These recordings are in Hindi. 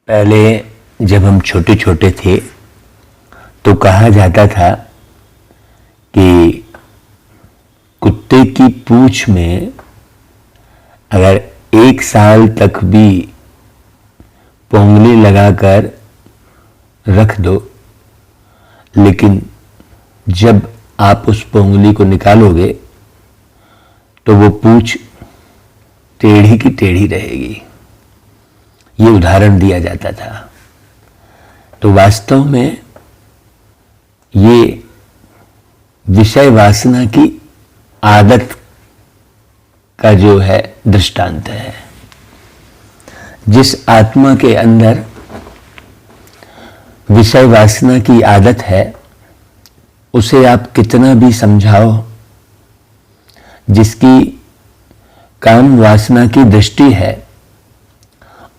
पहले जब हम छोटे छोटे थे तो कहा जाता था कि कुत्ते की पूंछ में अगर 1 साल तक भी पोंगली लगाकर रख दो, लेकिन जब आप उस पोंगली को निकालोगे तो वो पूंछ टेढ़ी की टेढ़ी रहेगी। ये उदाहरण दिया जाता था। तो वास्तव में ये विषय वासना की आदत का जो है दृष्टांत है। जिस आत्मा के अंदर विषय वासना की आदत है, उसे आप कितना भी समझाओ, जिसकी काम वासना की दृष्टि है,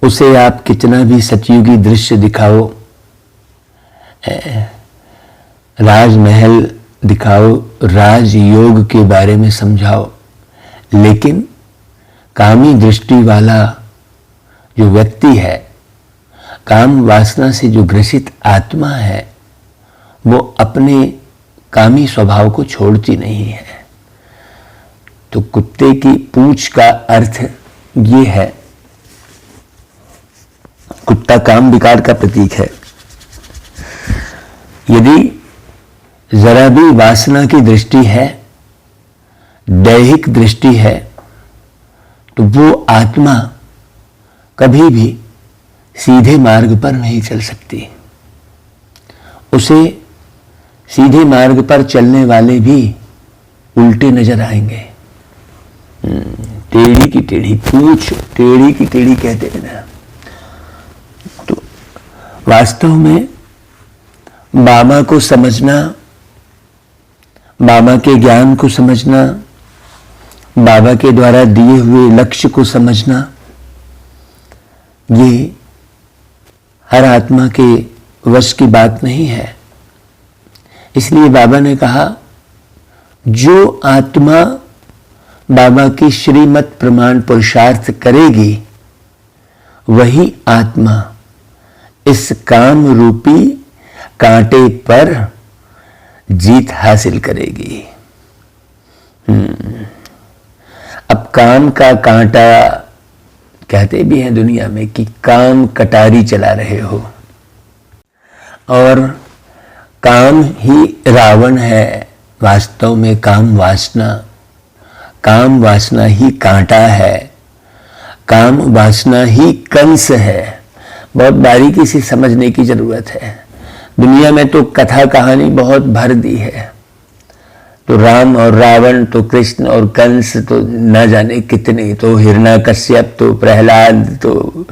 उसे आप कितना भी सतयुगी दृश्य दिखाओ, राजमहल दिखाओ, राजयोग के बारे में समझाओ, लेकिन कामी दृष्टि वाला जो व्यक्ति है, काम वासना से जो ग्रसित आत्मा है, वो अपने कामी स्वभाव को छोड़ती नहीं है। तो कुत्ते की पूंछ का अर्थ ये है, कुत्ता काम विकार का प्रतीक है। यदि जरा भी वासना की दृष्टि है, दैहिक दृष्टि है, तो वो आत्मा कभी भी सीधे मार्ग पर नहीं चल सकती। उसे सीधे मार्ग पर चलने वाले भी उल्टे नजर आएंगे। टेढ़ी की टेढ़ी पूंछ, टेढ़ी की टेढ़ी कहते हैं ना। तो वास्तव में बाबा को समझना, बाबा के ज्ञान को समझना, बाबा के द्वारा दिए हुए लक्ष्य को समझना, ये हर आत्मा के वश की बात नहीं है। इसलिए बाबा ने कहा, जो आत्मा बाबा की श्रीमत प्रमाण पुरुषार्थ करेगी, वही आत्मा इस काम रूपी कांटे पर जीत हासिल करेगी। अब काम का कांटा कहते भी हैं दुनिया में कि काम कटारी चला रहे हो, और काम ही रावण है। वास्तव में काम वासना ही कांटा है, काम वासना ही कंस है। बहुत बारीकी से समझने की जरूरत है। दुनिया में तो कथा कहानी बहुत भर दी है, तो राम और रावण, तो कृष्ण और कंस, तो न जाने कितने, तो हिरण्याकश्यप, तो प्रहलाद, तो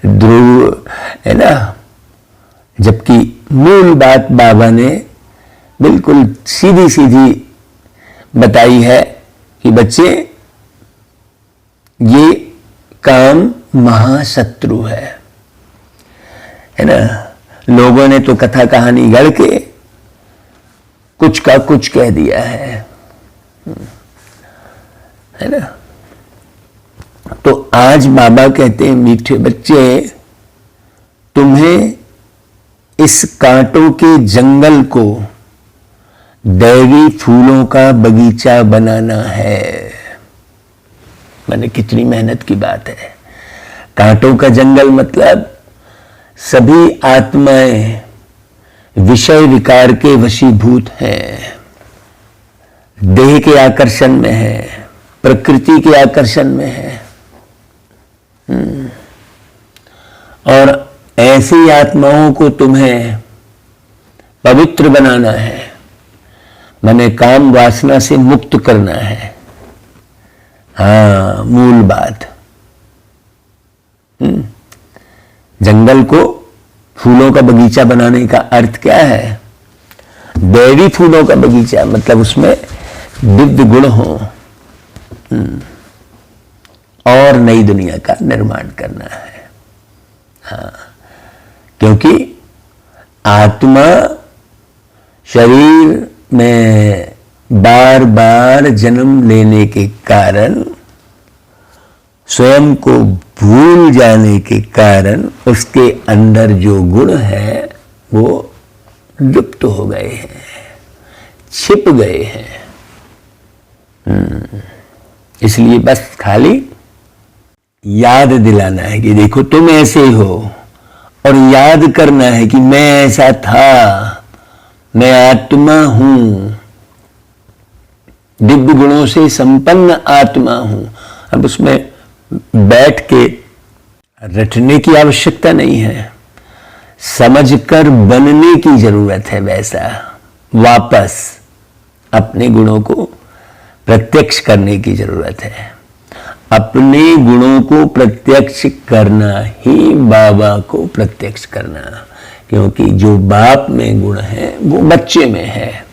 ध्रुव, है ना। जबकि मूल बात बाबा ने बिल्कुल सीधी सीधी बताई है कि बच्चे, ये काम महाशत्रु है ना। लोगों ने तो कथा कहानी गढ़ के कुछ का कुछ कह दिया है ना। तो आज बाबा कहते हैं, मीठे बच्चे, तुम्हें इस कांटों के जंगल को दैवी फूलों का बगीचा बनाना है। मैंने कितनी मेहनत की बात है। कांटों का जंगल मतलब सभी आत्माएं विषय विकार के वशीभूत हैं, देह के आकर्षण में है, प्रकृति के आकर्षण में है। और ऐसी आत्माओं को तुम्हें पवित्र बनाना है, माने काम वासना से मुक्त करना है। हाँ, मूल बात। जंगल को फूलों का बगीचा बनाने का अर्थ क्या है? दैवी फूलों का बगीचा, मतलब उसमें दिव्य गुण हो और नई दुनिया का निर्माण करना है। हाँ, क्योंकि आत्मा शरीर में बार बार जन्म लेने के कारण स्वयं को भूल जाने के कारण उसके अंदर जो गुण है वो लुप्त हो गए हैं, छिप गए हैं। इसलिए बस खाली याद दिलाना है कि देखो तुम ऐसे हो, और याद करना है कि मैं ऐसा था, मैं आत्मा हूं, दिव्य गुणों से संपन्न आत्मा हूं। अब उसमें बैठ के रटने की आवश्यकता नहीं है, समझकर बनने की जरूरत है। वैसा वापस अपने गुणों को प्रत्यक्ष करने की जरूरत है। अपने गुणों को प्रत्यक्ष करना ही बाबा को प्रत्यक्ष करना, क्योंकि जो बाप में गुण है वो बच्चे में है।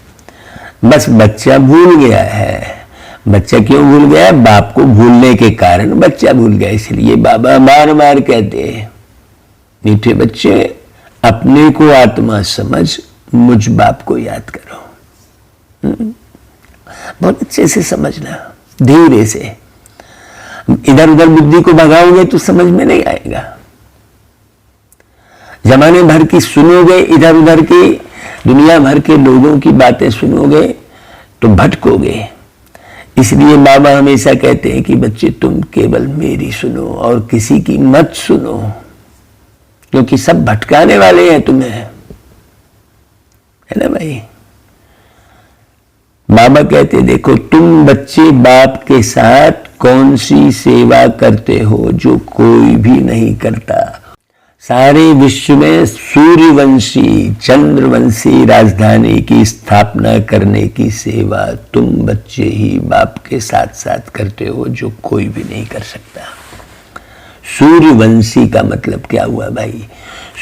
बस बच्चा भूल गया है। बच्चा क्यों भूल गया? बाप को भूलने के कारण बच्चा भूल गया। इसलिए बाबा बार बार कहते हैं, मीठे बच्चे अपने को आत्मा समझ, मुझ बाप को याद करो। बहुत अच्छे से समझना, धीरे से। इधर उधर बुद्धि को भगाओगे तो समझ में नहीं आएगा। जमाने भर की सुनोगे, इधर उधर की दुनिया भर के लोगों की बातें सुनोगे तो भटकोगे। इसलिए बाबा हमेशा कहते हैं कि बच्चे तुम केवल मेरी सुनो और किसी की मत सुनो, क्योंकि सब भटकाने वाले हैं तुम्हें, है ना भाई। बाबा कहते देखो तुम बच्चे बाप के साथ कौन सी सेवा करते हो जो कोई भी नहीं करता। सारे विश्व में सूर्यवंशी चंद्रवंशी राजधानी की स्थापना करने की सेवा तुम बच्चे ही बाप के साथ साथ करते हो, जो कोई भी नहीं कर सकता। सूर्यवंशी का मतलब क्या हुआ भाई?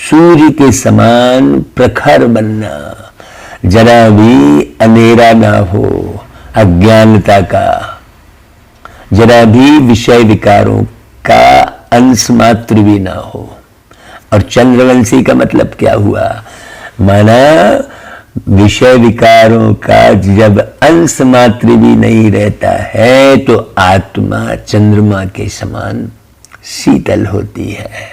सूर्य के समान प्रखर बनना, जरा भी अंधेरा ना हो अज्ञानता का, जरा भी विषय विकारों का अंश मात्र भी ना हो। और चंद्रवंशी का मतलब क्या हुआ? माना विषय विकारों का जब अंश मात्र भी नहीं रहता है तो आत्मा चंद्रमा के समान शीतल होती है।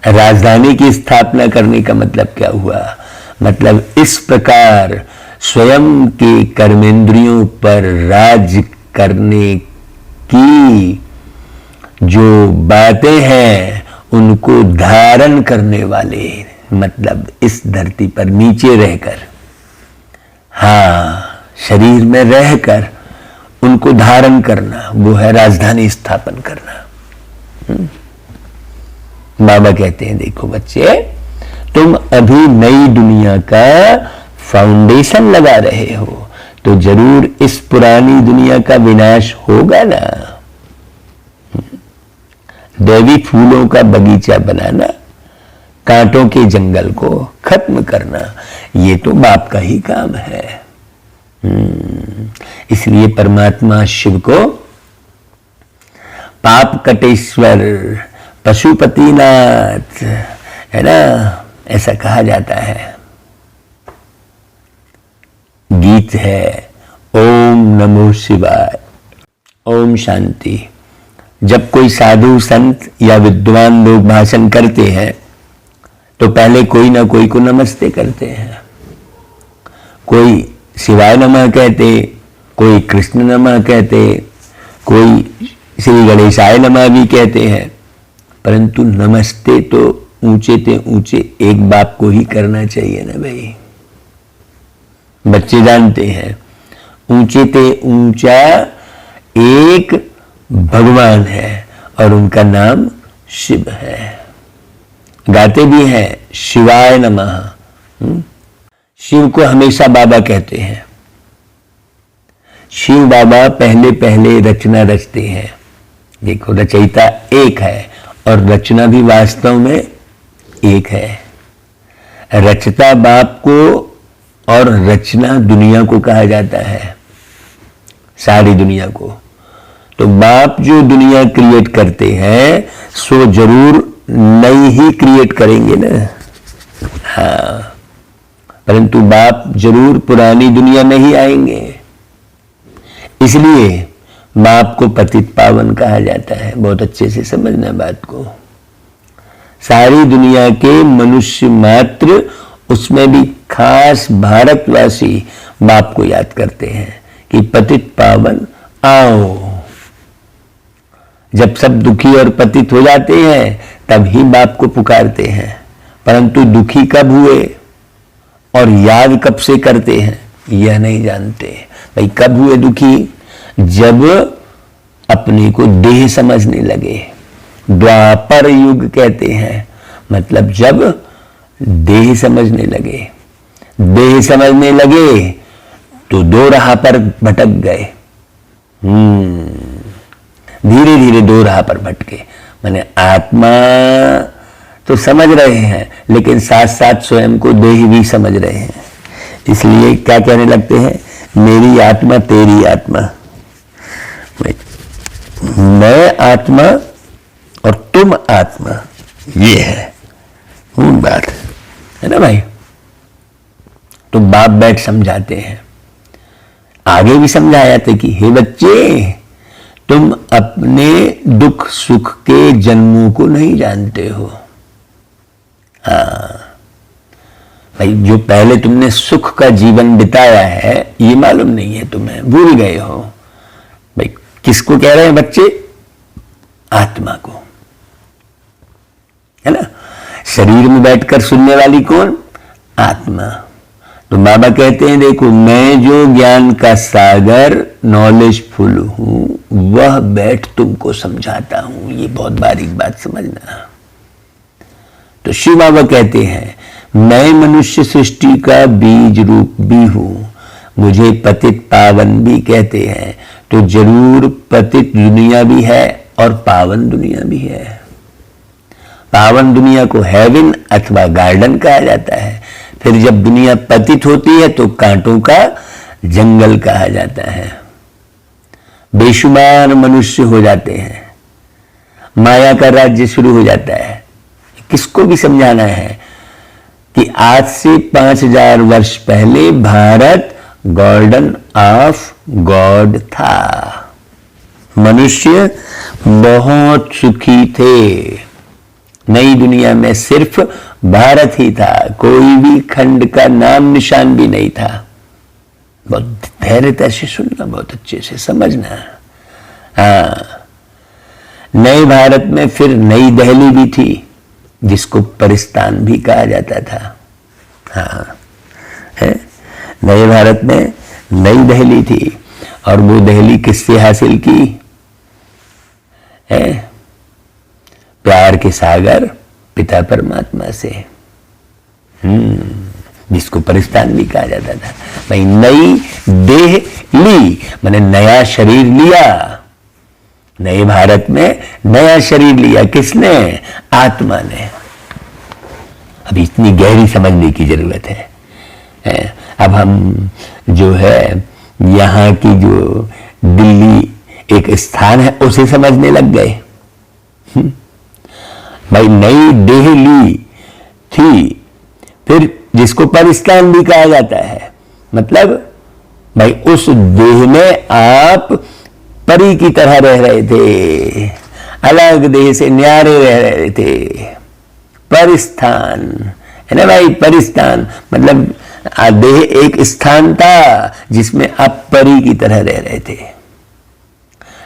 राजधानी की स्थापना करने का मतलब क्या हुआ? मतलब इस प्रकार स्वयं के कर्मेंद्रियों पर राज करने की जो बातें हैं उनको धारण करने वाले, मतलब इस धरती पर नीचे रहकर, हाँ शरीर में रहकर उनको धारण करना, वो है राजधानी स्थापन करना। बाबा कहते हैं देखो बच्चे तुम अभी नई दुनिया का फाउंडेशन लगा रहे हो, तो जरूर इस पुरानी दुनिया का विनाश होगा ना। दैवी फूलों का बगीचा बनाना, कांटों के जंगल को खत्म करना, ये तो बाप का ही काम है। इसलिए परमात्मा शिव को पाप कटेश्वर पशुपतिनाथ, है ना, ऐसा कहा जाता है। गीत है ओम नमो शिवाय, ओम शांति। जब कोई साधु संत या विद्वान लोग भाषण करते हैं तो पहले कोई ना कोई को नमस्ते करते हैं। कोई शिवाय नमः कहते, कोई कृष्ण नमः कहते, कोई श्री गणेशाय नमः भी कहते हैं। परंतु नमस्ते तो ऊंचे ते ऊंचे एक बाप को ही करना चाहिए ना भाई। बच्चे जानते हैं ऊंचे ते ऊंचा एक भगवान है और उनका नाम शिव है। गाते भी हैं शिवाय नमः। शिव को हमेशा बाबा कहते हैं। शिव बाबा पहले पहले रचना रचते हैं। देखो रचयिता एक है और रचना भी वास्तव में एक है। रचता बाप को और रचना दुनिया को कहा जाता है, सारी दुनिया को। तो बाप जो दुनिया क्रिएट करते हैं सो जरूर नई ही क्रिएट करेंगे ना। हाँ, परंतु बाप जरूर पुरानी दुनिया में ही आएंगे। इसलिए बाप को पतित पावन कहा जाता है। बहुत अच्छे से समझना बात को। सारी दुनिया के मनुष्य मात्र, उसमें भी खास भारतवासी बाप को याद करते हैं कि पतित पावन आओ। जब सब दुखी और पतित हो जाते हैं तब ही बाप को पुकारते हैं, परंतु दुखी कब हुए और याद कब से करते हैं यह नहीं जानते। भाई कब हुए दुखी? जब अपने को देह समझने लगे। द्वापर युग कहते हैं, मतलब जब देह समझने लगे। देह समझने लगे तो दो राह पर भटक गए। धीरे धीरे दो राह पर भटके। माने आत्मा तो समझ रहे हैं, लेकिन साथ साथ स्वयं को देह भी समझ रहे हैं। इसलिए क्या कहने लगते हैं? मेरी आत्मा तेरी आत्मा, मैं आत्मा और तुम आत्मा, ये है बात, है ना भाई। तो बाप बैठ समझाते हैं। आगे भी समझाया था कि हे बच्चे, तुम अपने दुख सुख के जन्मों को नहीं जानते हो। हाँ भाई, जो पहले तुमने सुख का जीवन बिताया है ये मालूम नहीं है तुम्हें, भूल गए हो। भाई किसको कह रहे हैं बच्चे? आत्मा को, है ना। शरीर में बैठकर सुनने वाली कौन? आत्मा। तो बाबा कहते हैं देखो, मैं जो ज्ञान का सागर नॉलेजफुल हूं वह बैठ तुमको समझाता हूं। ये बहुत बारीक बात समझना। तो शिव बाबा कहते हैं, मैं मनुष्य सृष्टि का बीज रूप भी हूं, मुझे पतित पावन भी कहते हैं। तो जरूर पतित दुनिया भी है और पावन दुनिया भी है। पावन दुनिया को हेवन अथवा गार्डन कहा जाता है। फिर जब दुनिया पतित होती है तो कांटों का जंगल कहा जाता है। बेशुमार मनुष्य हो जाते हैं, माया का राज्य शुरू हो जाता है। किसको भी समझाना है कि आज से 5000 वर्ष पहले भारत गार्डन ऑफ गॉड था। मनुष्य बहुत सुखी थे। नई दुनिया में सिर्फ भारत ही था, कोई भी खंड का नाम निशान भी नहीं था। बहुत धैर्यता से सुनना, बहुत अच्छे से समझना। हाँ, नए भारत में फिर नई दिल्ली भी थी, जिसको परिस्तान भी कहा जाता था। हाँ, है नए भारत में नई दिल्ली थी, और वो दिल्ली किससे हासिल की है? प्यार के सागर पिता परमात्मा से, जिसको परिस्तान भी कहा जाता था। भाई नई देह ली, मैंने नया शरीर लिया। नए भारत में नया शरीर लिया किसने? आत्मा ने। अब इतनी गहरी समझने की जरूरत है। अब हम जो है यहाँ की जो दिल्ली एक स्थान है उसे समझने लग गए। भाई नई देह ली थी, फिर जिसको परिस्तान भी कहा जाता है, मतलब भाई उस देह में आप परी की तरह रह रहे थे, अलग देह से न्यारे रह रहे थे। परिस्थान है ना भाई, परिस्थान मतलब देह एक स्थान था जिसमें आप परी की तरह रह रहे थे।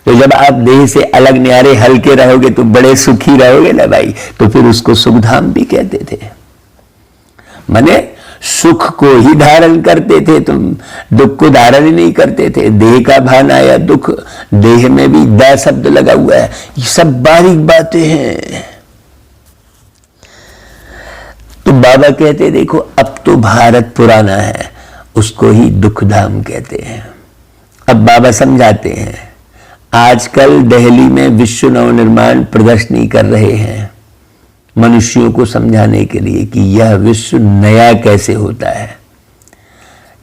तो जब आप देह से अलग न्यारे हल्के रहोगे तो बड़े सुखी रहोगे ना भाई। तो फिर उसको सुखधाम भी कहते थे। माने सुख को ही धारण करते थे तुम, दुख को धारण ही नहीं करते थे। देह का भान आया दुख, देह में भी द शब्द लगा हुआ है। ये सब बारीक बातें हैं। तो बाबा कहते देखो, अब तो भारत पुराना है, उसको ही दुखधाम कहते हैं। अब बाबा समझाते हैं, आजकल दिल्ली में विश्व नवनिर्माण प्रदर्शनी कर रहे हैं मनुष्यों को समझाने के लिए कि यह विश्व नया कैसे होता है।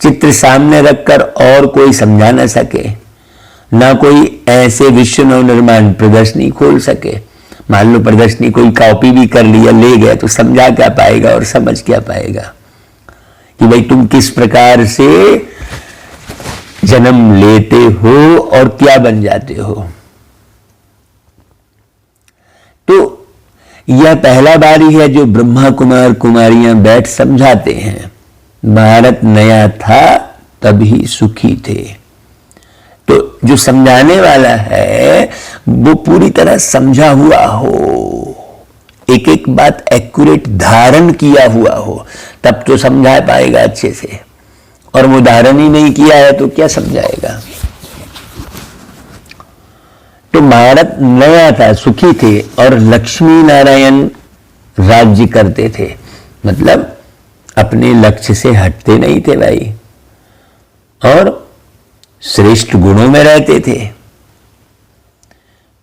चित्र सामने रखकर और कोई समझा ना सके, ना कोई ऐसे विश्व नवनिर्माण प्रदर्शनी खोल सके। मान लो प्रदर्शनी कोई कॉपी भी कर लिया, ले गया, तो समझा क्या पाएगा और समझ क्या पाएगा कि भाई तुम किस प्रकार से जन्म लेते हो और क्या बन जाते हो। तो यह पहला बार ही है जो ब्रह्मा कुमार कुमारियां बैठ समझाते हैं। भारत नया था तभी सुखी थे। तो जो समझाने वाला है वो पूरी तरह समझा हुआ हो, एक एक बात एक्यूरेट धारण किया हुआ हो, तब तो समझा पाएगा अच्छे से। और वो धारण ही नहीं किया है तो क्या समझाएगा। तो भारत नया था, सुखी थे और लक्ष्मी नारायण राज्य करते थे। मतलब अपने लक्ष्य से हटते नहीं थे भाई, और श्रेष्ठ गुणों में रहते थे।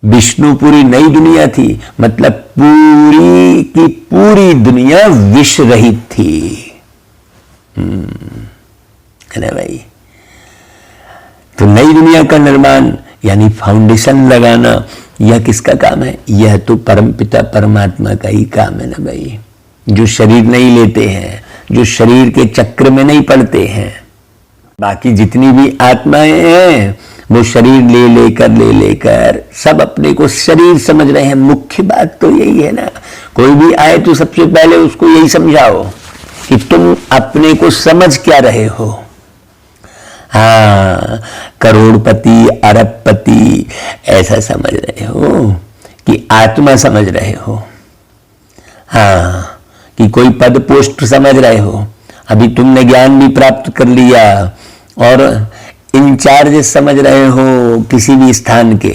विष्णुपुरी नई दुनिया थी, मतलब पूरी की पूरी दुनिया विष रहित थी, है ना भाई। तो नई दुनिया का निर्माण यानी फाउंडेशन लगाना, यह किसका काम है? यह तो परमपिता परमात्मा का ही काम है ना भाई। जो शरीर नहीं लेते हैं, जो शरीर के चक्र में नहीं पड़ते हैं। बाकी जितनी भी आत्माएं हैं वो शरीर ले लेकर सब अपने को शरीर समझ रहे हैं। मुख्य बात तो यही है ना। कोई भी आए तो सबसे पहले उसको यही समझाओ कि तुम अपने को समझ क्या रहे हो। हाँ, करोड़पति अरबपति ऐसा समझ रहे हो कि आत्मा समझ रहे हो? हाँ, कि कोई पद पोस्ट समझ रहे हो? अभी तुमने ज्ञान भी प्राप्त कर लिया और इंचार्ज समझ रहे हो किसी भी स्थान के।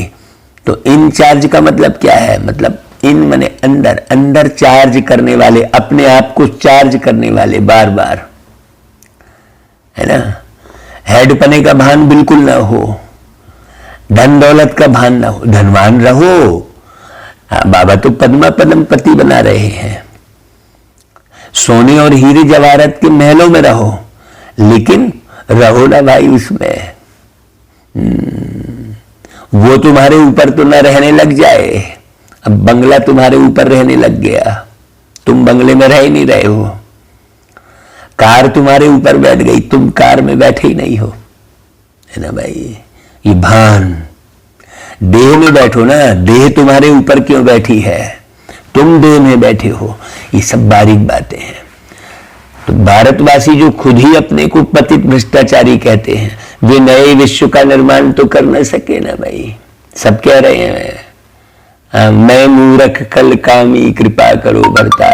तो इंचार्ज का मतलब क्या है? मतलब इन माने अंदर, अंदर चार्ज करने वाले, अपने आप को चार्ज करने वाले बार बार, है ना। हेड पने का भान बिल्कुल ना हो, धन दौलत का भान ना हो। धनवान रहो, हाँ, बाबा तो पद्मा पदमपति बना रहे हैं। सोने और हीरे जवाहरत के महलों में रहो, लेकिन रहो ना भाई उसमें। वो तुम्हारे ऊपर तो ना रहने लग जाए। अब बंगला तुम्हारे ऊपर रहने लग गया, तुम बंगले में रह ही नहीं रहे हो। कार तुम्हारे ऊपर बैठ गई, तुम कार में बैठे ही नहीं हो, है ना भाई। ये भान, देह में बैठो ना। देह तुम्हारे ऊपर क्यों बैठी है? तुम देह में बैठे हो। ये सब बारीक बातें हैं। तो भारतवासी जो खुद ही अपने को पतित भ्रष्टाचारी कहते हैं, वे नए विश्व का निर्माण तो कर न सके ना भाई। सब कह रहे हैं मैं मूर्ख कल कामी कृपा करो भरता।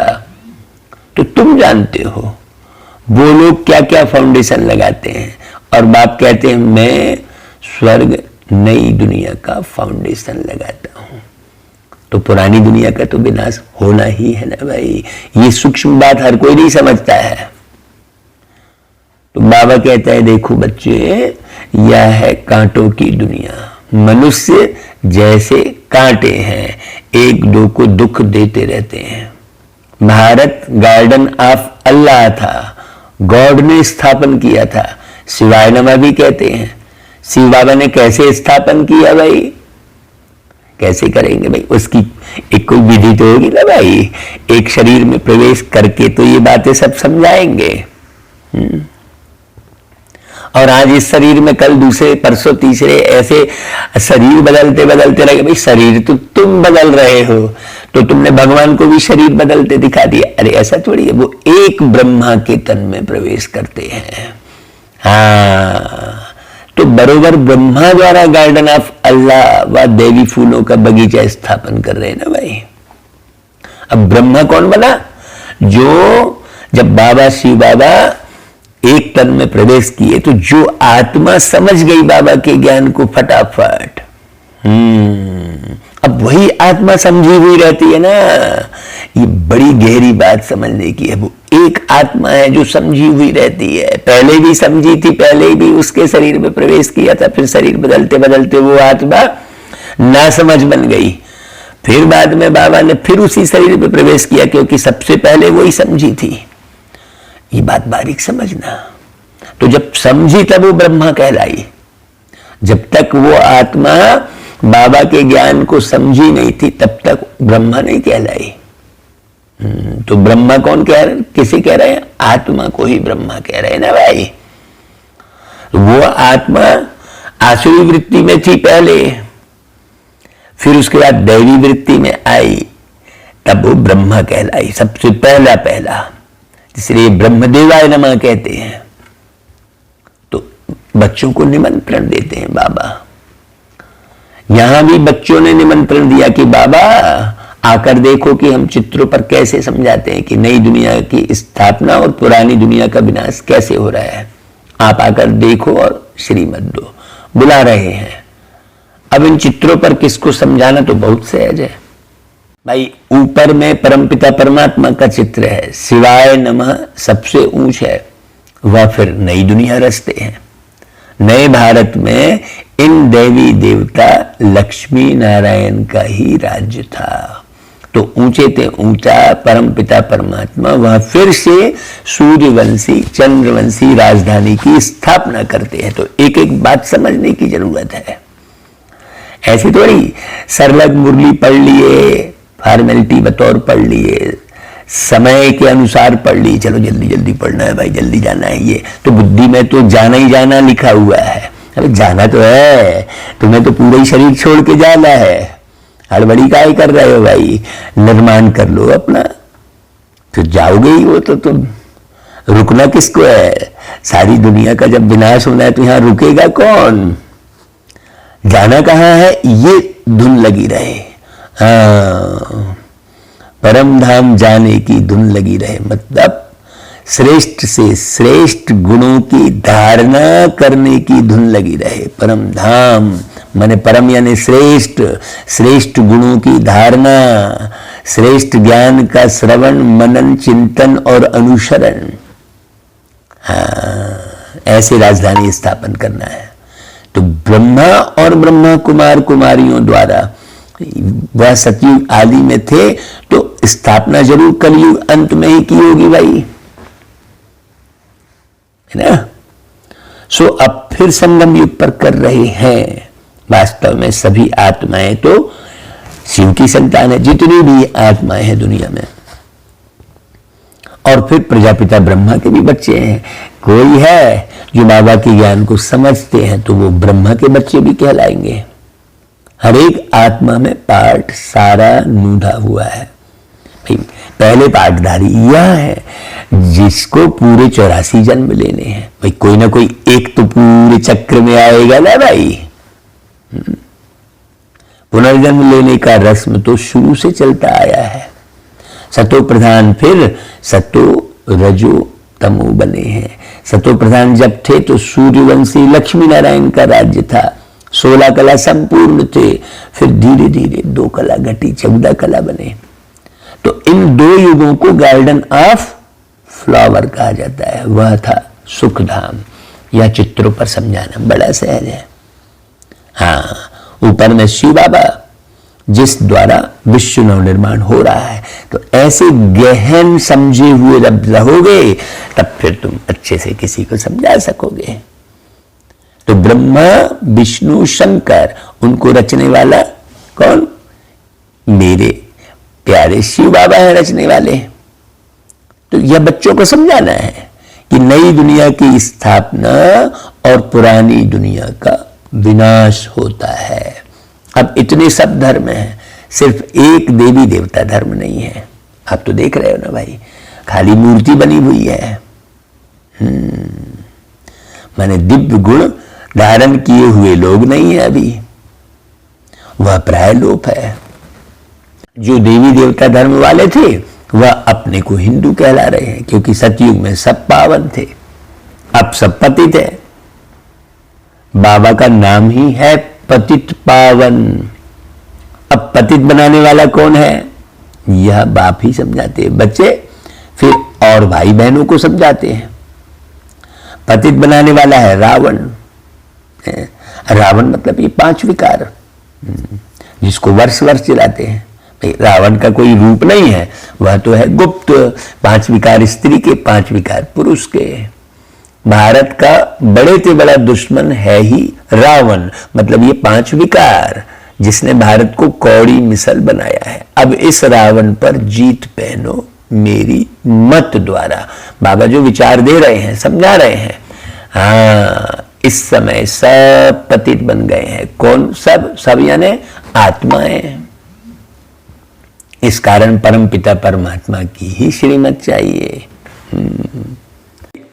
तो तुम जानते हो वो लोग क्या क्या फाउंडेशन लगाते हैं, और बाप कहते हैं मैं स्वर्ग नई दुनिया का फाउंडेशन लगाता हूं। तो पुरानी दुनिया का तो विनाश होना ही है ना भाई। ये सूक्ष्म बात हर कोई नहीं समझता है। तो बाबा कहता है देखो बच्चे, यह है कांटों की दुनिया। मनुष्य जैसे कांटे हैं, एक दो को दुख देते रहते हैं। भारत गार्डन ऑफ अल्लाह था, गॉड ने स्थापन किया था। शिवाय नमा भी कहते हैं। शिव बाबा ने कैसे स्थापन किया भाई? कैसे करेंगे भाई? उसकी एक कोई विधि तो होगी ना भाई। एक शरीर में प्रवेश करके तो ये बातें सब समझाएंगे। और आज इस शरीर में, कल दूसरे, परसों तीसरे, ऐसे शरीर बदलते बदलते रहे भाई। शरीर तो तुम बदल रहे हो, तो तुमने भगवान को भी शरीर बदलते दिखा दिया। अरे ऐसा थोड़ी है, वो एक ब्रह्मा के तन में प्रवेश करते हैं। हाँ, तो बरोबर ब्रह्मा द्वारा गार्डन ऑफ अल्लाह व देवी फूलों का बगीचा स्थापन कर रहे हैं ना भाई। अब ब्रह्मा कौन बना? जो जब बाबा शिव बाबा एक तन में प्रवेश किए, तो जो आत्मा समझ गई बाबा के ज्ञान को फटाफट, अब वही आत्मा समझी हुई रहती है ना। ये बड़ी गहरी बात समझने की है। वो एक आत्मा है जो समझी हुई रहती है। पहले भी समझी थी, पहले भी उसके शरीर में प्रवेश किया था, फिर शरीर बदलते बदलते वो आत्मा ना समझ बन गई। फिर बाद में बाबा ने फिर उसी शरीर में प्रवेश किया, क्योंकि सबसे पहले वही समझी थी। ये बात बारीक समझना। तो जब समझी तब वो ब्रह्मा कहलाई। जब तक वो आत्मा बाबा के ज्ञान को समझी नहीं थी, तब तक ब्रह्मा नहीं कहलाई। तो ब्रह्मा कौन कह रहे? किसे कह रहे हैं? आत्मा को ही ब्रह्मा कह रहे हैं ना भाई। वो आत्मा आसुरी वृत्ति में थी पहले, फिर उसके बाद दैवी वृत्ति में आई, तब वो ब्रह्मा कहलाई, सबसे पहला। इसलिए ब्रह्मदेवाय नमः कहते हैं। तो बच्चों को निमंत्रण देते हैं बाबा। यहां भी बच्चों ने निमंत्रण दिया कि बाबा आकर देखो कि हम चित्रों पर कैसे समझाते हैं कि नई दुनिया की स्थापना और पुरानी दुनिया का विनाश कैसे हो रहा है। आप आकर देखो और श्रीमत दो, बुला रहे हैं। अब इन चित्रों पर किसको समझाना तो बहुत सहज है भाई। ऊपर में परमपिता परमात्मा का चित्र है, शिवाय नमः सबसे ऊंच है, वह फिर नई दुनिया रचते हैं। नए भारत में इन देवी देवता लक्ष्मी नारायण का ही राज्य था। तो ऊंचे थे ऊंचा परमपिता परमात्मा, वह फिर से सूर्यवंशी चंद्रवंशी राजधानी की स्थापना करते हैं। तो एक एक बात समझने की जरूरत है। ऐसी थोड़ी सरलग मुरली पढ़ लिए, फॉर्मेलिटी बतौर पढ़ लिए, समय के अनुसार पढ़ ली, चलो जल्दी जल्दी पढ़ना है भाई, जल्दी जाना है। ये तो बुद्धि में तो जाना ही जाना लिखा हुआ है। अरे जाना तो है, तुम्हें तो पूरा ही शरीर छोड़ के जाना है। हड़बड़ी काहे कर रहे हो भाई, निर्माण कर लो अपना, तो जाओगे ही। वो तो तुम रुकना किसको है? सारी दुनिया का जब विनाश होना है तो यहां रुकेगा कौन? जाना कहां है, ये धुन लगी रहे। हाँ, परम धाम जाने की धुन लगी रहे, मतलब श्रेष्ठ से श्रेष्ठ गुणों की धारणा करने की धुन लगी रहे। परम धाम माने परम यानी श्रेष्ठ, श्रेष्ठ गुणों की धारणा, श्रेष्ठ ज्ञान का श्रवण मनन चिंतन और अनुसरण। हाँ, ऐसे राजधानी स्थापन करना है। तो ब्रह्मा और ब्रह्मा कुमार कुमारियों द्वारा वह सतयुग आदि में थे, तो स्थापना जरूर कलयुग अंत में ही की होगी भाई, है ना। सो अब फिर संगम युग पर कर रहे हैं। वास्तव में सभी आत्माएं तो शिव की संतान है, जितनी भी आत्माएं हैं दुनिया में। और फिर प्रजापिता ब्रह्मा के भी बच्चे हैं। कोई है जो बाबा के ज्ञान को समझते हैं तो वो ब्रह्मा के बच्चे भी कहलाएंगे। हर एक आत्मा में पार्ट सारा नूढ़ा हुआ है भाई। पहले पार्टधारी यह है जिसको पूरे 84 जन्म लेने हैं भाई। कोई ना कोई एक तो पूरे चक्र में आएगा ना भाई। पुनर्जन्म लेने का रस्म तो शुरू से चलता आया है। सतो प्रधान फिर सतो रजो तमो बने हैं। सतो प्रधान जब थे तो सूर्यवंशी लक्ष्मी नारायण का राज्य था। 16 कला संपूर्ण थे, फिर धीरे धीरे 2 कला घटी, 14 कला बने। तो इन 2 युगों को गार्डन ऑफ फ्लावर कहा जाता है। वह था सुखधाम। यह चित्रों पर समझाना बड़ा सहज है। हाँ, ऊपर में शिव बाबा जिस द्वारा विश्व नवनिर्माण हो रहा है। तो ऐसे गहन समझे हुए जब रहोगे तब फिर तुम अच्छे से किसी को समझा सकोगे। तो ब्रह्मा विष्णु शंकर, उनको रचने वाला कौन? मेरे प्यारे शिव बाबा है रचने वाले। तो यह बच्चों को समझाना है कि नई दुनिया की स्थापना और पुरानी दुनिया का विनाश होता है। अब इतने सब धर्म हैं, सिर्फ एक देवी देवता धर्म नहीं है। आप तो देख रहे हो ना भाई, खाली मूर्ति बनी हुई है। माने दिव्य गुण धारण किए हुए लोग नहीं है अभी, वह प्राय लोप है। जो देवी देवता धर्म वाले थे वह अपने को हिंदू कहला रहे हैं, क्योंकि सतयुग में सब पावन थे, अब सब पतित है। बाबा का नाम ही है पतित पावन। अब पतित बनाने वाला कौन है? यह बाप ही समझाते हैं, बच्चे फिर और भाई बहनों को समझाते हैं। पतित बनाने वाला है रावण। रावण मतलब ये 5 विकार, जिसको वर्ष वर्ष चलाते हैं। रावण का कोई रूप नहीं है, वह तो है गुप्त। 5 विकार स्त्री के, 5 विकार पुरुष के। भारत का बड़े से बड़ा दुश्मन है ही रावण, मतलब ये 5 विकार जिसने भारत को कौड़ी मिसल बनाया है। अब इस रावण पर जीत पहनो मेरी मत द्वारा। बाबा जो विचार दे रहे हैं, समझा रहे हैं, हाँ इस समय सब पतित बन गए हैं। कौन? सब सब यानी आत्माएं। इस कारण परम पिता परमात्मा की ही श्रीमत चाहिए।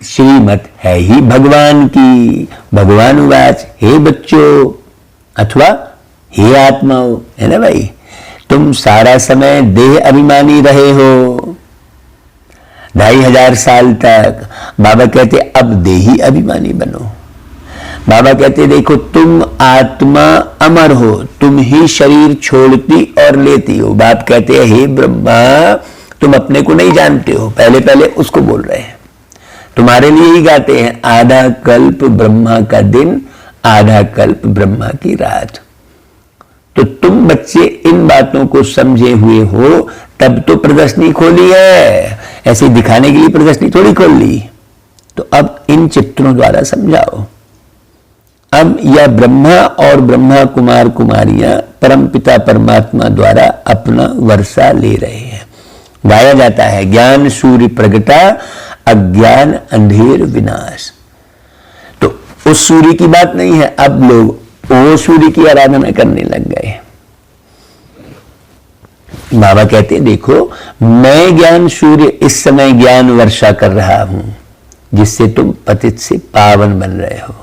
श्रीमत है ही भगवान की। भगवान उवाच, हे बच्चों अथवा हे आत्माओं, है ना भाई, तुम सारा समय देह अभिमानी रहे हो 2500 साल तक। बाबा कहते अब देही अभिमानी बनो। बाबा कहते देखो तुम आत्मा अमर हो, तुम ही शरीर छोड़ती और लेती हो। बाप कहते हैं हे ब्रह्मा, तुम अपने को नहीं जानते हो। पहले पहले उसको बोल रहे हैं, तुम्हारे लिए ही गाते हैं, आधा कल्प ब्रह्मा का दिन, आधा कल्प ब्रह्मा की रात। तो तुम बच्चे इन बातों को समझे हुए हो, तब तो प्रदर्शनी खोली है, ऐसे दिखाने के लिए प्रदर्शनी थोड़ी खोल ली। तो अब इन चित्रों द्वारा समझाओ। अब यह ब्रह्मा और ब्रह्मा कुमार कुमारियां परमपिता परमात्मा द्वारा अपना वर्षा ले रहे हैं। गाया जाता है, ज्ञान सूर्य प्रगटा, अज्ञान अंधेर विनाश। तो उस सूर्य की बात नहीं है, अब लोग वो सूर्य की आराधना करने लग गए। बाबा कहते देखो मैं ज्ञान सूर्य इस समय ज्ञान वर्षा कर रहा हूं, जिससे तुम पतित से पावन बन रहे हो।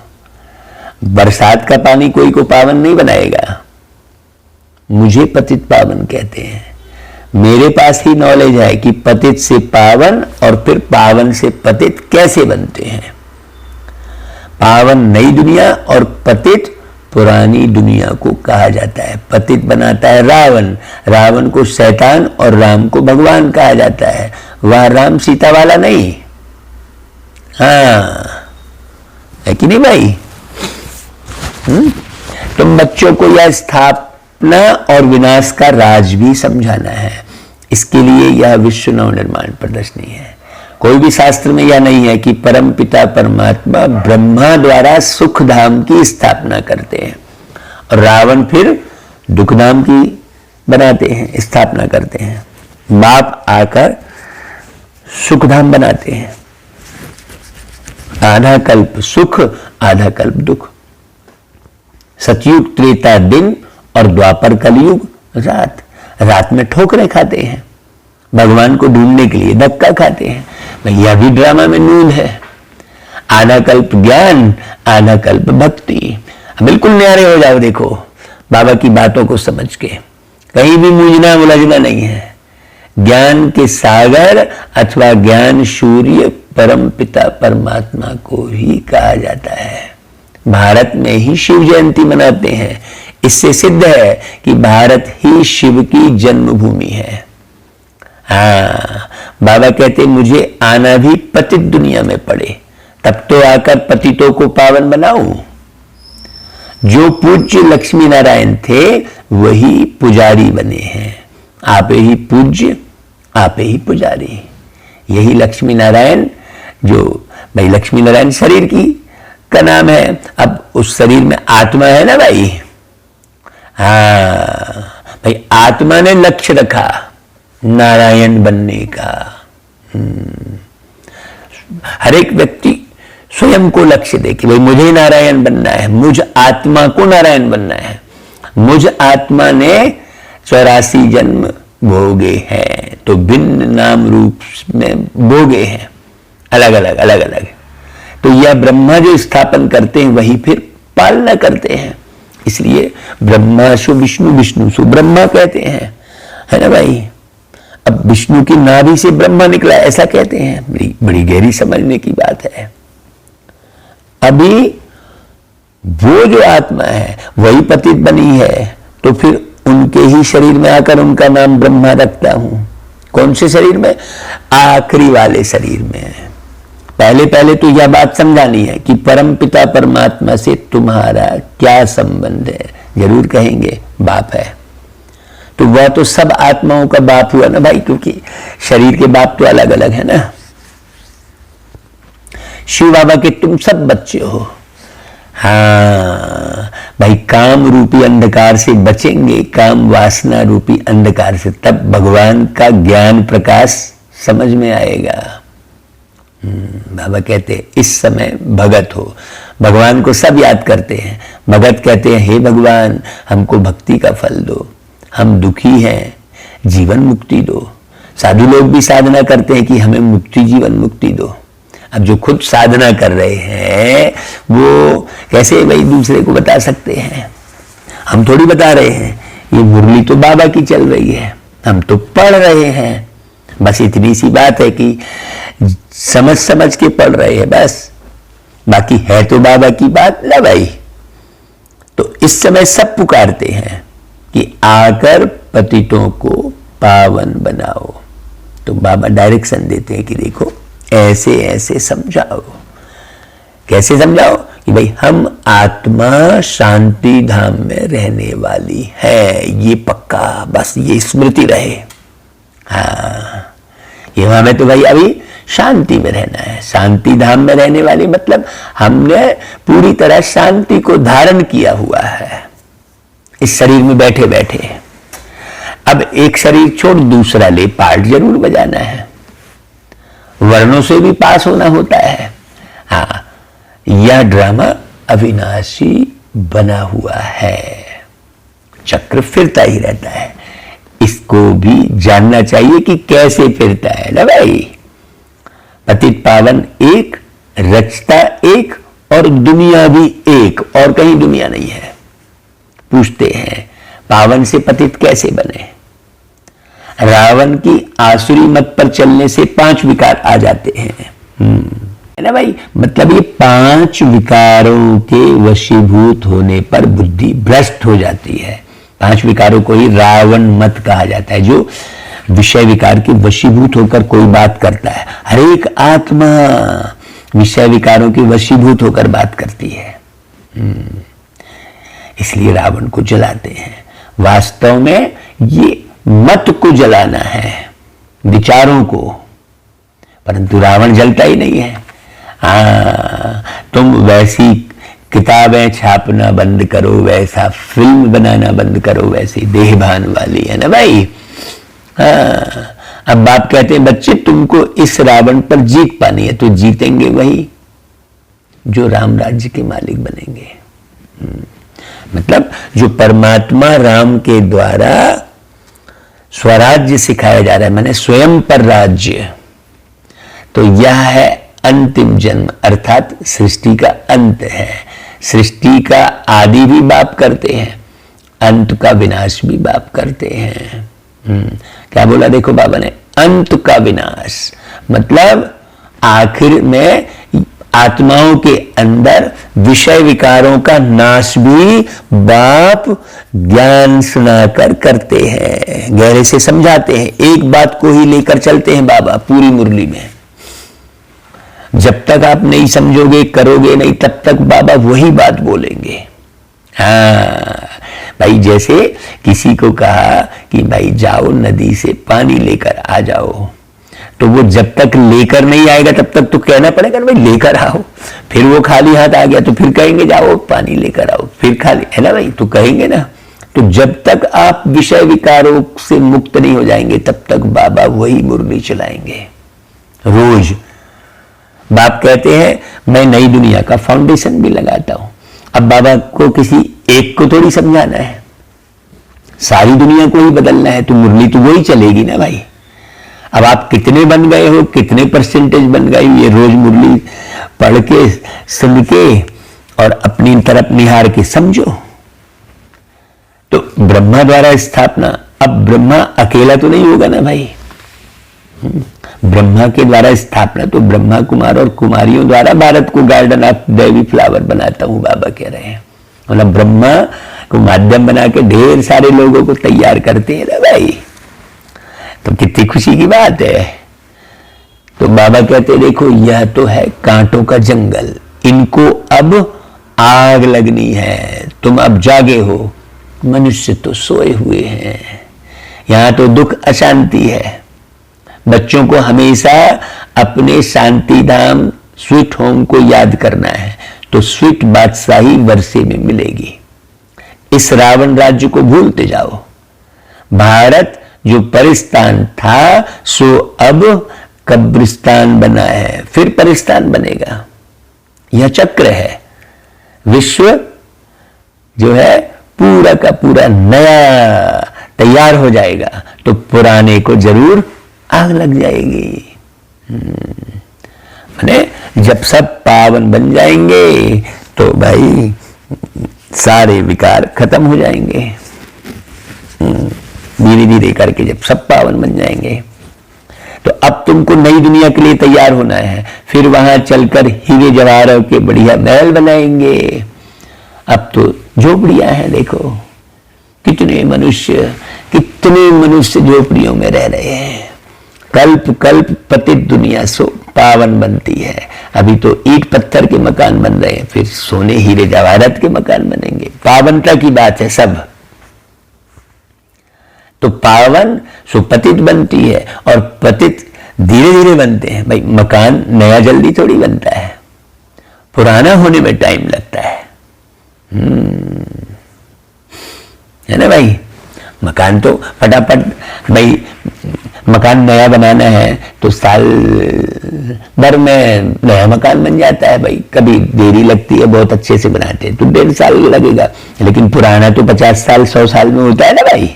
बरसात का पानी कोई को पावन नहीं बनाएगा। मुझे पतित पावन कहते हैं। मेरे पास ही नॉलेज है कि पतित से पावन और फिर पावन से पतित कैसे बनते हैं। पावन नई दुनिया और पतित पुरानी दुनिया को कहा जाता है। पतित बनाता है रावण, रावण को शैतान और राम को भगवान कहा जाता है। वह राम सीता वाला नहीं। हाँ, है कि नहीं भाई? तुम बच्चों को यह स्थापना और विनाश का राज भी समझाना है। इसके लिए यह विश्व नव निर्माण प्रदर्शनी है। कोई भी शास्त्र में यह नहीं है कि परम पिता परमात्मा ब्रह्मा द्वारा सुख धाम की स्थापना करते हैं और रावण फिर दुख धाम की बनाते हैं, स्थापना करते हैं। बाप आकर सुख धाम बनाते हैं। आधा कल्प सुख, आधा कल्प दुख। सतयुग त्रेता दिन और द्वापर कलयुग रात। रात में ठोकरें खाते हैं, भगवान को ढूंढने के लिए धक्का खाते हैं। भैया भी ड्रामा में नून है। आधा कल्प ज्ञान, आधा कल्प भक्ति। बिल्कुल न्यारे हो जाओ देखो बाबा की बातों को समझ के। कहीं भी मूंझना उलझना नहीं है। ज्ञान के सागर अथवा ज्ञान सूर्य परम पिता परमात्मा को ही कहा जाता है। भारत में ही शिव जयंती मनाते हैं। इससे सिद्ध है कि भारत ही शिव की जन्मभूमि है। हाँ, बाबा कहते मुझे आना भी पतित दुनिया में पड़े, तब तो आकर पतितों को पावन बनाऊं। जो पूज्य लक्ष्मी नारायण थे वही पुजारी बने हैं। आप ही पूज्य, आप ही पुजारी। यही लक्ष्मी नारायण, जो भाई लक्ष्मी नारायण शरीर की का नाम है। अब उस शरीर में आत्मा है ना भाई। हाँ भाई, आत्मा ने लक्ष्य रखा नारायण बनने का। हर एक व्यक्ति स्वयं को लक्ष्य दे कि भाई मुझे नारायण बनना है, मुझ आत्मा को नारायण बनना है। मुझ आत्मा ने 84 जन्म भोगे हैं, तो भिन्न नाम रूप में भोगे हैं, अलग अलग अलग अलग। तो यह ब्रह्मा जो स्थापन करते हैं वही फिर पालना करते हैं। इसलिए ब्रह्मा सु विष्णु, विष्णु सु ब्रह्मा कहते हैं, है ना भाई। अब विष्णु की नाभि से ब्रह्मा निकला ऐसा कहते हैं। बड़ी गहरी समझने की बात है। अभी वो जो आत्मा है वही पतित बनी है, तो फिर उनके ही शरीर में आकर उनका नाम ब्रह्मा रखता हूं। कौन से शरीर में? आखिरी वाले शरीर में। पहले पहले तो यह बात समझानी है कि परम पिता परमात्मा से तुम्हारा क्या संबंध है। जरूर कहेंगे बाप है, तो वह तो सब आत्माओं का बाप हुआ ना भाई, क्योंकि शरीर के बाप तो अलग अलग है ना। शिव बाबा के तुम सब बच्चे हो। हाँ भाई, काम रूपी अंधकार से बचेंगे, काम वासना रूपी अंधकार से, तब भगवान का ज्ञान प्रकाश समझ में आएगा। बाबा कहते हैं इस समय भगत हो। भगवान को सब याद करते हैं। भगत कहते हैं हे भगवान हमको भक्ति का फल दो, हम दुखी हैं, जीवन मुक्ति दो। साधु लोग भी साधना करते हैं कि हमें मुक्ति, जीवन मुक्ति दो। अब जो खुद साधना कर रहे हैं वो कैसे भाई दूसरे को बता सकते हैं? हम थोड़ी बता रहे हैं, ये मुरली तो बाबा की चल रही है, हम तो पढ़ रहे हैं। बस इतनी सी बात है कि समझ समझ के पढ़ रहे हैं बस, बाकी है तो बाबा की बात ना भाई। तो इस समय सब पुकारते हैं कि आकर पतितों को पावन बनाओ। तो बाबा डायरेक्शन देते हैं कि देखो ऐसे ऐसे समझाओ। कैसे समझाओ? कि भाई हम आत्मा शांति धाम में रहने वाली है, ये पक्का, बस ये स्मृति रहे। हाँ, ये हमें तो भाई अभी शांति में रहना है। शांति धाम में रहने वाली मतलब हमने पूरी तरह शांति को धारण किया हुआ है इस शरीर में बैठे बैठे। अब एक शरीर छोड़ दूसरा ले, पार्ट जरूर बजाना है, वर्णों से भी पास होना होता है। हाँ, यह ड्रामा अविनाशी बना हुआ है, चक्र फिरता ही रहता है। इसको भी जानना चाहिए कि कैसे फिरता है ना भाई। पतित पावन एक, रचता एक और दुनिया भी एक, और कहीं दुनिया नहीं है। पूछते हैं पावन से पतित कैसे बने? रावण की आसुरी मत पर चलने से 5 विकार आ जाते हैं, है ना भाई। मतलब ये 5 विकारों के वशीभूत होने पर बुद्धि भ्रष्ट हो जाती है। 5 विकारों को ही रावण मत कहा जाता है, जो विषय विकार के वशीभूत होकर कोई बात करता है। हर एक आत्मा विषय विकारों के वशीभूत होकर बात करती है, इसलिए रावण को जलाते हैं। वास्तव में ये मत को जलाना है, विचारों को, परंतु रावण जलता ही नहीं है। तुम वैसी किताबें छापना बंद करो, वैसा फिल्म बनाना बंद करो, वैसी देहभान वाली, है ना भाई। अब बाप कहते हैं बच्चे तुमको इस रावण पर जीत पानी है, तो जीतेंगे वही जो राम राज्य के मालिक बनेंगे। मतलब जो परमात्मा राम के द्वारा स्वराज्य सिखाया जा रहा है, माने स्वयं पर राज्य, तो यह है अंतिम जन्म, अर्थात सृष्टि का अंत है। सृष्टि का आदि भी बाप करते हैं, अंत का विनाश भी बाप करते हैं। क्या बोला देखो बाबा ने, अंत का विनाश मतलब आखिर में आत्माओं के अंदर विषय विकारों का नाश भी बाप ज्ञान सुनाकर करते हैं, गहरे से समझाते हैं। एक बात को ही लेकर चलते हैं बाबा पूरी मुरली में। जब तक आप नहीं समझोगे, करोगे नहीं, तब तक बाबा वही बात बोलेंगे। हाँ भाई, जैसे किसी को कहा कि भाई जाओ नदी से पानी लेकर आ जाओ, तो वो जब तक लेकर नहीं आएगा तब तक तो कहना पड़ेगा भाई लेकर आओ। फिर वो खाली हाथ आ गया तो फिर कहेंगे जाओ पानी लेकर आओ, फिर खाली, है ना भाई, तो कहेंगे ना। तो जब तक आप विषय विकारों से मुक्त नहीं हो जाएंगे तब तक बाबा वही मुरली चलाएंगे रोज। बाप कहते हैं मैं नई दुनिया का फाउंडेशन भी लगाता हूं। अब बाबा को किसी एक को थोड़ी समझाना है, सारी दुनिया को ही बदलना है, तो मुरली तो वही चलेगी ना भाई। अब आप कितने बन गए हो, कितने परसेंटेज बन गए, ये रोज मुरली पढ़ के सुन के और अपनी तरफ निहार के समझो। तो ब्रह्मा द्वारा स्थापना, अब ब्रह्मा अकेला तो नहीं होगा ना भाई। ब्रह्मा के द्वारा स्थापना तो ब्रह्मा कुमार और कुमारियों द्वारा भारत को गार्डन ऑफ देवी फ्लावर बनाता हूं, बाबा कह रहे हैं। मतलब ब्रह्मा को माध्यम बना के ढेर सारे लोगों को तैयार करते हैं ना भाई। तो कितनी खुशी की बात है। तो बाबा कहते देखो यह तो है कांटों का जंगल, इनको अब आग लगनी है। तुम अब जागे हो, मनुष्य तो सोए हुए हैं। यहां तो दुख अशांति है। बच्चों को हमेशा अपने शांति धाम स्वीट होम को याद करना है, तो स्वीट बादशाही वर्षे में मिलेगी। इस रावण राज्य को भूलते जाओ। भारत जो परिस्थान था सो अब कब्रिस्तान बना है, फिर परिस्तान बनेगा। यह चक्र है। विश्व जो है पूरा का पूरा नया तैयार हो जाएगा तो पुराने को जरूर आग लग जाएगी। माने जब सब पावन बन जाएंगे तो भाई सारे विकार खत्म हो जाएंगे। धीरे धीरे करके जब सब पावन बन जाएंगे तो अब तुमको नई दुनिया के लिए तैयार होना है। फिर वहां चलकर हीरे जवाहरात के बढ़िया महल बनाएंगे। अब तो झोपड़ियां हैं, देखो कितने मनुष्य झोपड़ियों में रह रहे हैं। कल्प कल्प पतित दुनिया सो पावन बनती है। अभी तो ईंट पत्थर के मकान बन रहे हैं, फिर सोने हीरे जवाहरात के मकान बनेंगे। पावनता की बात है सब। तो पावन सो पतित बनती है और पतित धीरे धीरे बनते हैं। भाई मकान नया जल्दी थोड़ी बनता है, पुराना होने में टाइम लगता है ना भाई। मकान तो फटाफट, भाई मकान नया बनाना है तो साल भर में नया मकान बन जाता है। भाई कभी देरी लगती है, बहुत अच्छे से बनाते हैं तो 1.5 साल लगेगा, लेकिन पुराना तो 50 साल 100 साल में होता है ना भाई।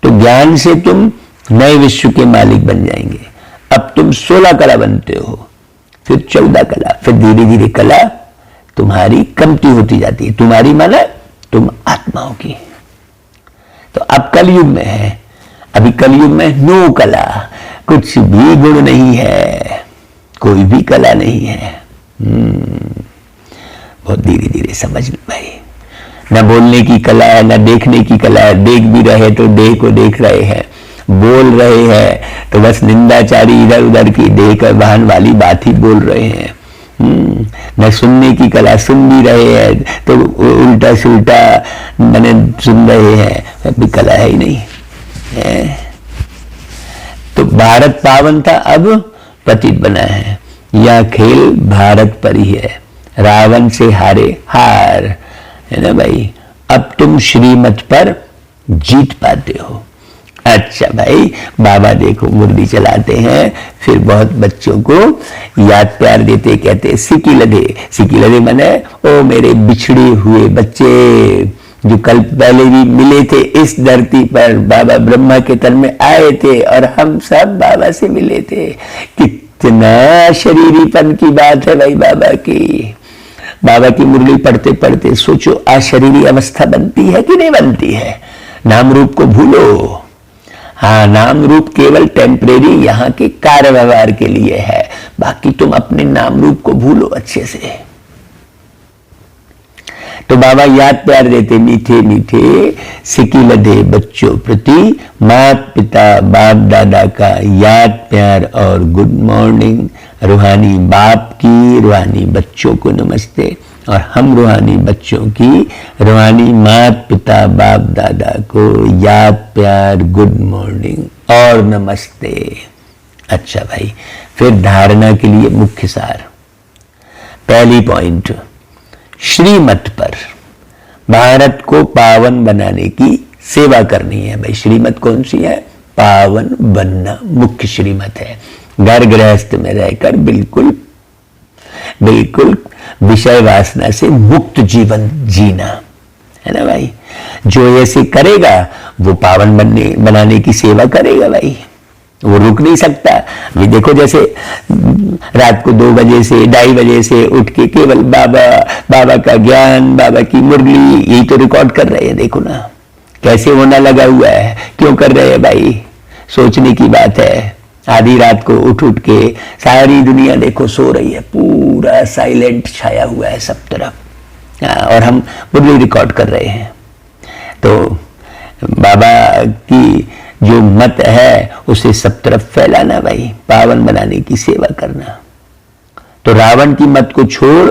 तो ज्ञान से तुम नए विश्व के मालिक बन जाएंगे। अब तुम 16 कला बनते हो, फिर 14 कला, फिर धीरे धीरे कला तुम्हारी कमती होती जाती है। तुम्हारी माना तुम आत्माओं की। तो अब कलयुग में है, अभी कलयुग में 9 कला, कुछ भी गुण नहीं है, कोई भी कला नहीं है। बहुत धीरे धीरे समझ लो भाई। न बोलने की कला है, न देखने की कला है। देख भी रहे तो देह को देख रहे हैं, बोल रहे हैं तो बस निंदाचारी इधर उधर की देह का बहन वाली बात ही बोल रहे हैं। न सुनने की कला, सुन भी रहे हैं तो उल्टा सुल्टा मैंने सुन रहे हैं, अभी कला है ही नहीं है। तो भारत पावन था, अब पतित बना है। यह खेल भारत पर ही है। रावण से हारे हार, है ना भाई। अब तुम श्रीमत पर जीत पाते हो। अच्छा भाई, बाबा देखो मुरली चलाते हैं, फिर बहुत बच्चों को याद प्यार देते, कहते सिकी लदे माने ओ मेरे बिछड़े हुए बच्चे जो कल पहले भी मिले थे इस धरती पर, बाबा ब्रह्मा के तन में आए थे और हम सब बाबा से मिले थे। कितना शरीरीपन की बात है भाई बाबा की। बाबा की मुरली पढ़ते पढ़ते सोचो अशरीरी अवस्था बनती है कि नहीं बनती है। नाम रूप को भूलो। हाँ, नाम रूप केवल टेम्परेरी यहाँ के कार्य व्यवहार के लिए है, बाकी तुम अपने नाम रूप को भूलो अच्छे से। तो बाबा याद प्यार देते मीठे मीठे सिकी लदे बच्चों प्रति माता पिता बाप दादा का याद प्यार और गुड मॉर्निंग। रूहानी बाप की रूहानी बच्चों को नमस्ते, और हम रूहानी बच्चों की रूहानी माता पिता बाप दादा को याद प्यार गुड मॉर्निंग और नमस्ते। अच्छा भाई, फिर धारणा के लिए मुख्य सार। पहली पॉइंट, श्रीमत पर भारत को पावन बनाने की सेवा करनी है। भाई श्रीमत कौन सी है? पावन बनना मुख्य श्रीमत है। घर गृहस्थ में रहकर बिल्कुल बिल्कुल विषय वासना से मुक्त जीवन जीना, है ना भाई। जो ऐसे करेगा वो पावन बनाने की सेवा करेगा भाई, वो रुक नहीं सकता। अभी देखो जैसे रात को 2 बजे से 2:30 बजे से उठ के केवल बाबा का ज्ञान, बाबा की मुरली, यही तो रिकॉर्ड कर रहे हैं। देखो ना कैसे होना लगा हुआ है। क्यों कर रहे हैं भाई? सोचने की बात है। आधी रात को उठ के सारी दुनिया देखो सो रही है, पूरा साइलेंट छाया हुआ है सब तरफ, और हम मुरली रिकॉर्ड कर रहे हैं। तो बाबा की जो मत है उसे सब तरफ फैलाना भाई, पावन बनाने की सेवा करना। तो रावण की मत को छोड़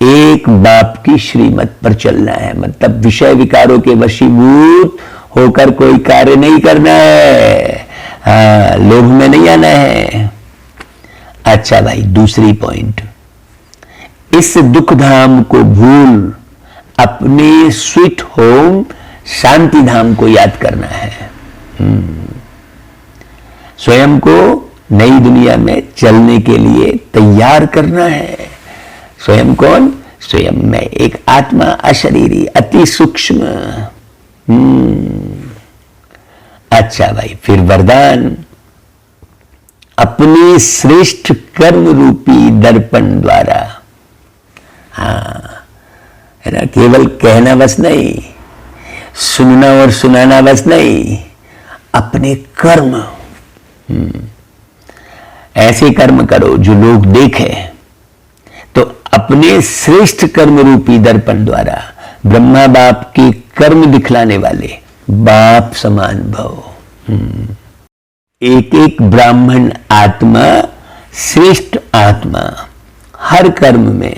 एक बाप की श्रीमत पर चलना है। मतलब विषय विकारों के वशीभूत होकर कोई कार्य नहीं करना है। हाँ, लोभ में नहीं आना है। अच्छा भाई, दूसरी पॉइंट, इस दुख धाम को भूल अपने स्वीट होम शांति धाम को याद करना है। स्वयं को नई दुनिया में चलने के लिए तैयार करना है। स्वयं कौन? स्वयं में एक आत्मा अशरीरी, अति सूक्ष्म। अच्छा भाई, फिर वरदान, अपने श्रेष्ठ कर्म रूपी दर्पण द्वारा। हाँ, है ना, केवल कहना बस नहीं, सुनना और सुनाना बस नहीं, अपने कर्म ऐसे कर्म करो जो लोग देखें। तो अपने श्रेष्ठ कर्म रूपी दर्पण द्वारा ब्रह्मा बाप के कर्म दिखलाने वाले बाप समान भव। एक एक ब्राह्मण आत्मा, श्रेष्ठ आत्मा, हर कर्म में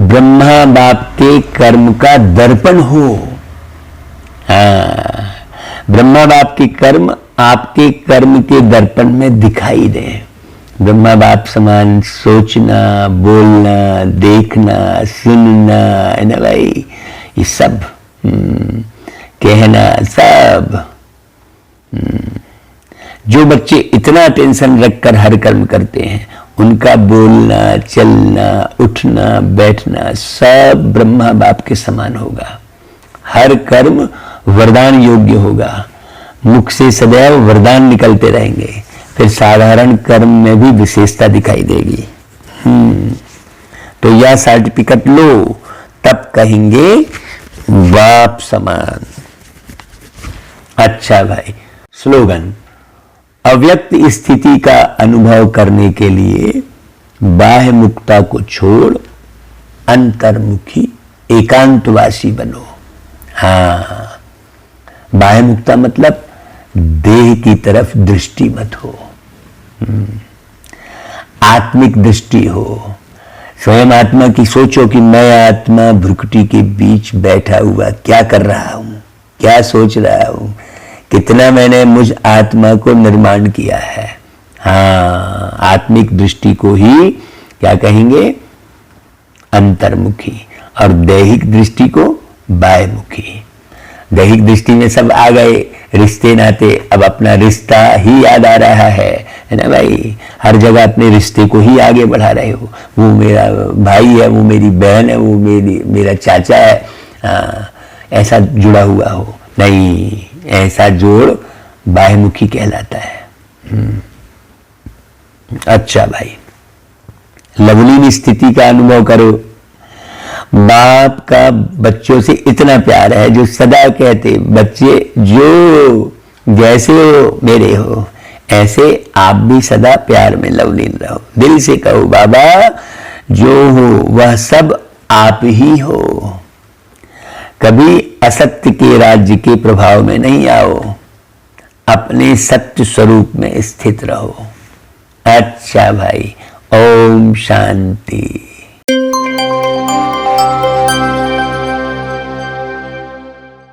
ब्रह्मा बाप के कर्म का दर्पण हो। हाँ, ब्रह्मा बाप के कर्म आपके कर्म के दर्पण में दिखाई दें। ब्रह्मा बाप समान सोचना, बोलना, देखना, सुनना, है ना भाई, ये सब कहना, सब। जो बच्चे इतना टेंशन रखकर हर कर्म करते हैं, उनका बोलना, चलना, उठना, बैठना सब ब्रह्मा बाप के समान होगा। हर कर्म वरदान योग्य होगा। मुख से सदैव वरदान निकलते रहेंगे। फिर साधारण कर्म में भी विशेषता दिखाई देगी। तो यह सर्टिफिकेट लो, तब कहेंगे बाप समान। अच्छा भाई, स्लोगन, अव्यक्त स्थिति का अनुभव करने के लिए बाह्य मुक्ता को छोड़ अंतर्मुखी एकांतवासी बनो। हाँ, बाह्य मुक्ता मतलब देह की तरफ दृष्टि मत हो, आत्मिक दृष्टि हो। स्वयं आत्मा की सोचो कि मैं आत्मा भ्रुकुटी के बीच बैठा हुआ क्या कर रहा हूं, क्या सोच रहा हूं, कितना मैंने मुझ आत्मा को निर्माण किया है। हाँ, आत्मिक दृष्टि को ही क्या कहेंगे? अंतर्मुखी। और दैहिक दृष्टि को बाह्यमुखी। दैहिक दृष्टि में सब आ गए, रिश्ते नाते, अब अपना रिश्ता ही याद आ रहा है ना भाई। हर जगह अपने रिश्ते को ही आगे बढ़ा रहे हो। वो मेरा भाई है, वो मेरी बहन है, वो मेरा चाचा है, ऐसा जुड़ा हुआ हो। नहीं, ऐसा जोड़ बाह्यमुखी कहलाता है। अच्छा भाई, लवलीन स्थिति का अनुभव करो। बाप का बच्चों से इतना प्यार है जो सदा कहते, बच्चे जो जैसे हो मेरे हो, ऐसे आप भी सदा प्यार में लवलीन रहो। दिल से कहो, बाबा जो हो वह सब आप ही हो। कभी असत्य के राज्य के प्रभाव में नहीं आओ, अपने सत्य स्वरूप में स्थित रहो। अच्छा भाई, ओम शांति।